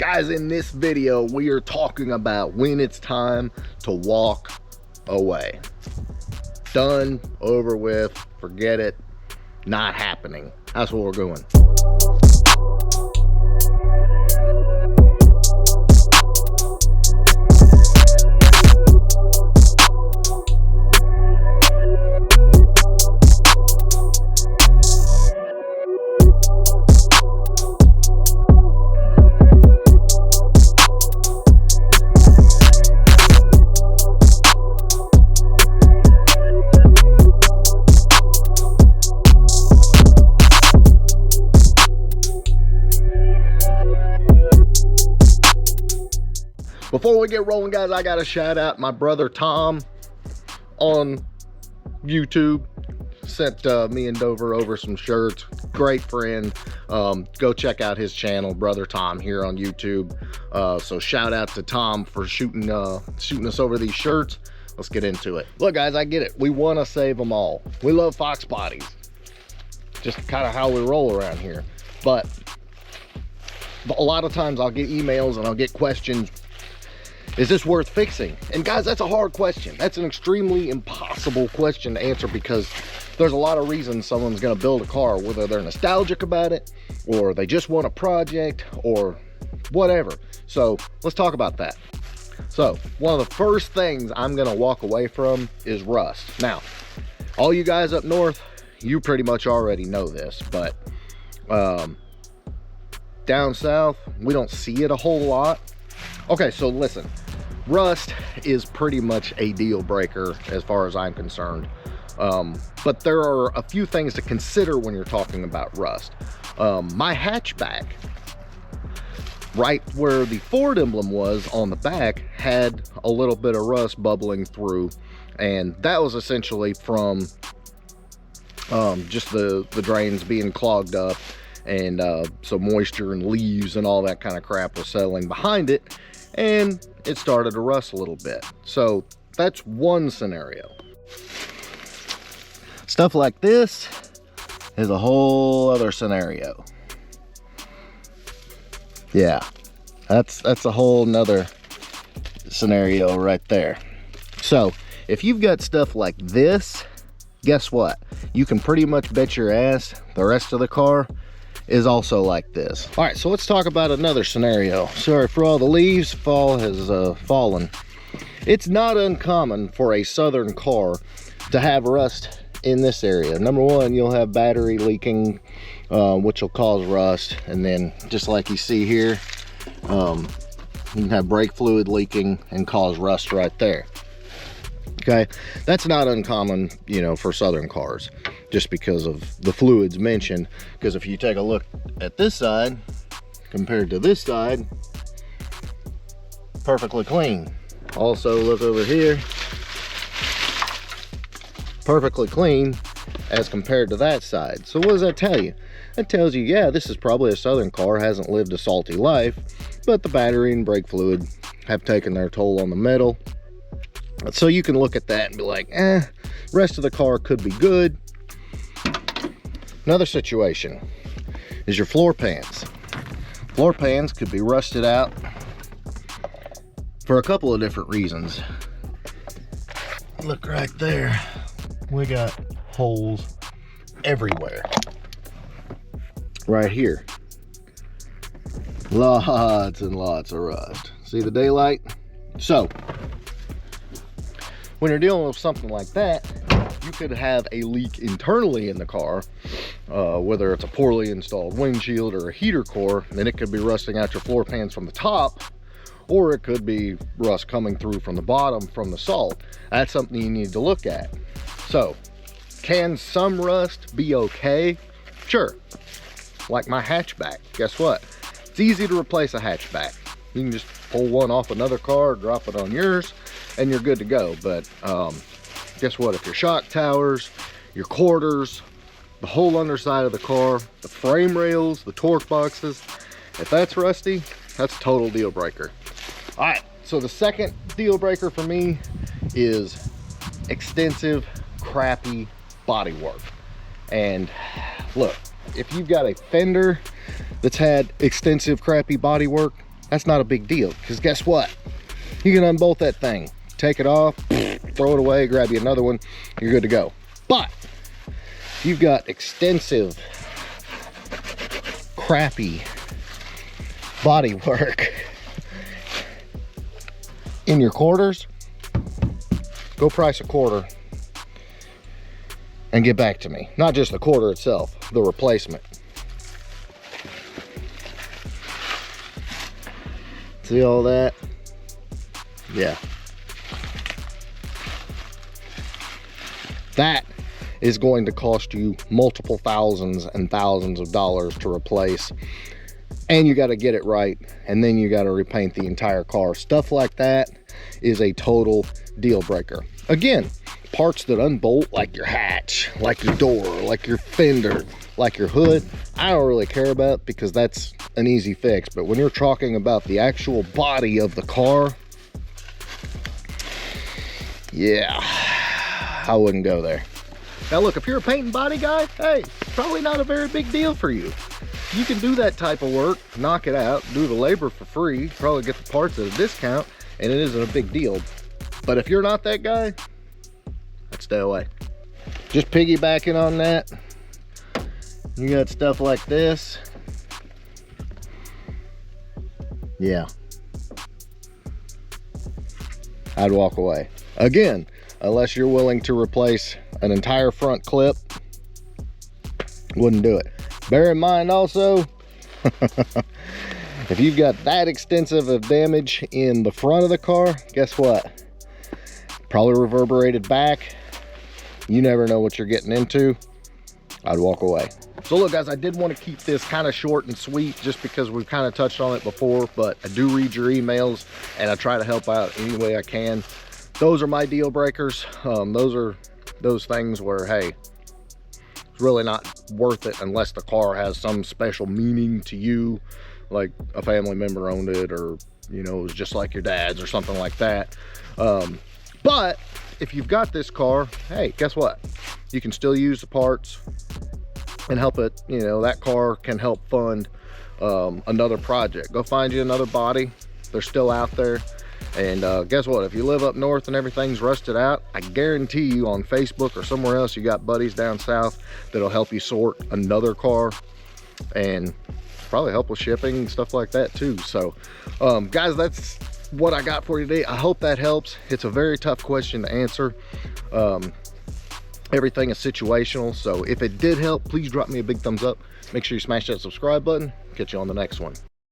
Guys, in this video, we are talking about when it's time to walk away. Done, over with, forget it, not happening. That's what we're doing. Before we get rolling, guys, I gotta shout out my brother Tom on YouTube. Sent me and Dover over some shirts. Great friend. Go check out his channel, Brother Tom, here on YouTube. So shout out to Tom for shooting us over these shirts. Let's get into it. Look, guys, I get it. We want to save them all. We love Fox bodies. Just kind of how we roll around here. But a lot of times I'll get emails and I'll get questions. Is this worth fixing? And guys, that's a hard question. That's an extremely impossible question to answer because there's a lot of reasons someone's gonna build a car, whether they're nostalgic about it, or they just want a project, or whatever. So let's talk about that. So one of the first things I'm gonna walk away from is rust. Now, all you guys up north, you pretty much already know this, but down south, we don't see it a whole lot. Okay, so listen, rust is pretty much a deal breaker as far as I'm concerned. But there are a few things to consider when you're talking about rust. My hatchback, right where the Ford emblem was on the back, had a little bit of rust bubbling through, and that was essentially from just the drains being clogged up, and so moisture and leaves and all that kind of crap was settling behind it, and it started to rust a little bit. So that's one scenario. Stuff like this is a whole other scenario. Yeah, that's a whole nother scenario right there. So if you've got stuff like this, guess what? You can pretty much bet your ass the rest of the car is also like this. All right, so let's talk about another scenario. Sorry for all the leaves, fall has fallen. It's not uncommon for a southern car to have rust in this area. Number one, you'll have battery leaking, which will cause rust, and then just like you see here, you can have brake fluid leaking and cause rust right there. Okay, that's not uncommon, you know, for southern cars, just because of the fluids mentioned. Because if you take a look at this side compared to this side, perfectly clean. Also look over here, perfectly clean as compared to that side. So what does that tell you? That tells you, yeah, this is probably a southern car, hasn't lived a salty life, but the battery and brake fluid have taken their toll on the metal. So you can look at that and be like, rest of the car could be good. Another situation is your floor pans. Floor pans could be rusted out for a couple of different reasons. Look right there. We got holes everywhere. Right here. Lots and lots of rust. See the daylight? So when you're dealing with something like that, you could have a leak internally in the car, whether it's a poorly installed windshield or a heater core, then it could be rusting out your floor pans from the top, or it could be rust coming through from the bottom from the salt. That's something you need to look at. So, can some rust be okay? Sure. Like my hatchback. Guess what? It's easy to replace a hatchback. You can just pull one off another car, drop it on yours, and you're good to go. But guess what? If your shock towers, your quarters, the whole underside of the car, the frame rails, the torque boxes, if that's rusty, that's a total deal breaker. All right, so the second deal breaker for me is extensive, crappy body work. And look, if you've got a fender that's had extensive, crappy body work, that's not a big deal, because guess what? You can unbolt that thing, take it off, throw it away, grab you another one, you're good to go. But you've got extensive, crappy body work in your quarters, go price a quarter and get back to me. Not just the quarter itself, the replacement. See all that? Yeah. That is going to cost you multiple thousands and thousands of dollars to replace. And you got to get it right, and then you got to repaint the entire car. Stuff like that is a total deal breaker. Again, parts that unbolt, like your hatch, like your door, like your fender, like your hood, I don't really care about, because that's an easy fix. But when you're talking about the actual body of the car, yeah, I wouldn't go there. Now look, if you're a paint and body guy, hey, probably not a very big deal for you. You can do that type of work, knock it out, do the labor for free, probably get the parts at a discount, and it isn't a big deal. But if you're not that guy, I'd stay away. Just piggybacking on that, you got stuff like this. Yeah, I'd walk away. Again, unless you're willing to replace an entire front clip, wouldn't do it. Bear in mind also, if you've got that extensive of damage in the front of the car, guess what? Probably reverberated back. You never know what you're getting into. I'd walk away. So look guys, I did want to keep this kind of short and sweet, just because we've kind of touched on it before, but I do read your emails and I try to help out any way I can. Those are my deal breakers. Those are those things where, hey, it's really not worth it unless the car has some special meaning to you, like a family member owned it, or you know, it was just like your dad's or something like that. But if you've got this car, hey, guess what? You can still use the parts and help it, you know, that car can help fund another project. Go find you another body. They're still out there. And guess what? If you live up north and everything's rusted out, I guarantee you on Facebook or somewhere else, you got buddies down south that'll help you sort another car and probably help with shipping and stuff like that too. So guys, that's what I got for you today. I hope that helps. It's a very tough question to answer. Everything is situational. So if it did help, please drop me a big thumbs up. Make sure you smash that subscribe button. Catch you on the next one.